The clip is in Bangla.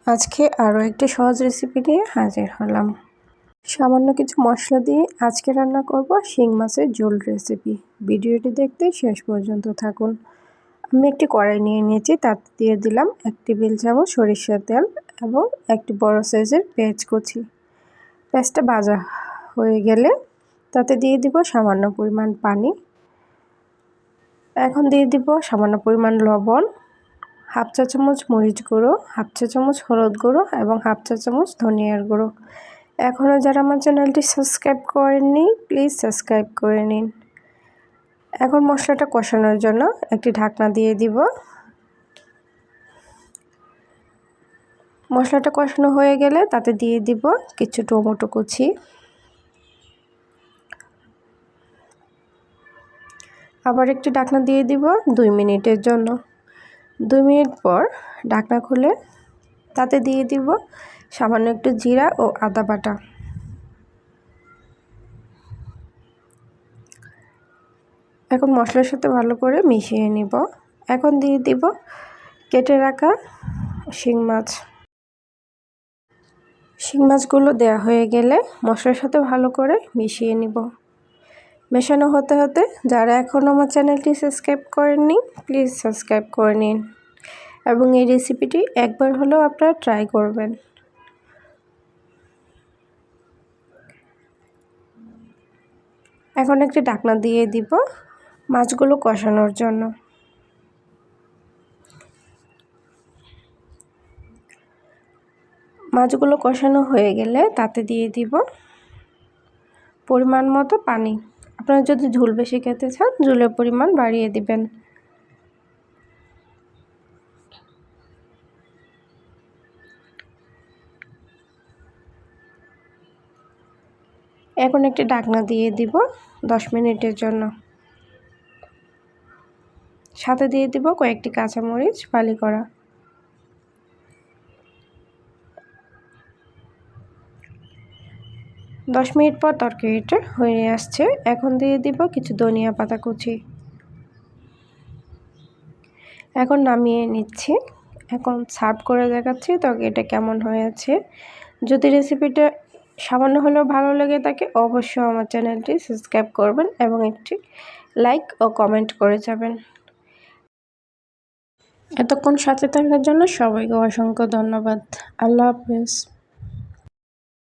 আজকে আরও একটি সহজ রেসিপি নিয়ে হাজির হলাম। সামান্য কিছু মশলা দিয়ে আজকে রান্না করব শিং মাছের ঝোল রেসিপি। ভিডিওটি দেখতে শেষ পর্যন্ত থাকুন। আমি একটি কড়াই নিয়ে নিয়েছি, তাতে দিয়ে দিলাম 1 টেবিল চামচ সরিষার তেল এবং একটি বড় সাইজের পেঁয়াজ কুচি। পেঁয়াজটা ভাজা হয়ে গেলে তাতে দিয়ে দিব সামান্য পরিমাণ পানি। এখন দিয়ে দিব সামান্য পরিমাণ লবণ, হাফ চা চামচ মরিচ গুঁড়ো, হাফ চা চামচ হলুদ গুঁড়ো এবং হাফ চা চামচ ধনিয়ার গুঁড়ো। এখনও যারা আমার চ্যানেলটি সাবস্ক্রাইব করেননি প্লিজ সাবস্ক্রাইব করে নিন। এখন মশলাটা কষানোর জন্য একটি ঢাকনা দিয়ে দিব। মশলাটা কষানো হয়ে গেলে তাতে দিয়ে দিব কিছু টমেটো কুচি। আবার একটি ঢাকনা দিয়ে দিব 2 মিনিটের জন্য। 2 মিনিট পর ঢাকনা খুলে তাতে দিয়ে দিব সামান্য একটু জিরা ও আদা বাটা। এখন মশলার সাথে ভালো করে মিশিয়ে নিব। এখন দিয়ে দিব কেটে রাখা শিং মাছ। শিং মাছগুলো দেওয়া হয়ে গেলে মশলার সাথে ভালো করে মিশিয়ে নিব। মেশানো হতে হতে যারা এখনও আমার চ্যানেলটি সাবস্ক্রাইব করেননি প্লিজ সাবস্ক্রাইব করে নিন এবং এই রেসিপিটি একবার হলেও আপনারা ট্রাই করবেন। এখন একটি ঢাকনা দিয়ে দিব মাছগুলো কষানোর জন্য। মাছগুলো কষানো হয়ে গেলে তাতে দিয়ে দিব পরিমাণ মতো পানি। আপনারা যদি ঝোল বেশি খেতে চান ঝোলের পরিমাণ বাড়িয়ে দিবেন। এখন একটি ঢাকনা দিয়ে দিব 10 মিনিটের জন্য। সাথে দিয়ে দিব কয়েকটি কাঁচামরিচ ফালি করা। দশ মিনিট পর তরকারিটা হয়ে আসছে। এখন দিয়ে দিব কিছু ধনিয়া পাতা কুচি। এখন নামিয়ে নিচ্ছি। এখন সার্ভ করে দেখাচ্ছি তরকারিটা কেমন হয়েছে। যদি রেসিপিটা সামান্য হলেও ভালো লেগে থাকে অবশ্যই আমার চ্যানেলটি সাবস্ক্রাইব করবেন এবং একটি লাইক ও কমেন্ট করে যাবেন। এতক্ষণ সাথে থাকার জন্য সবাইকে অসংখ্য ধন্যবাদ। আল্লাহ হাফেজ।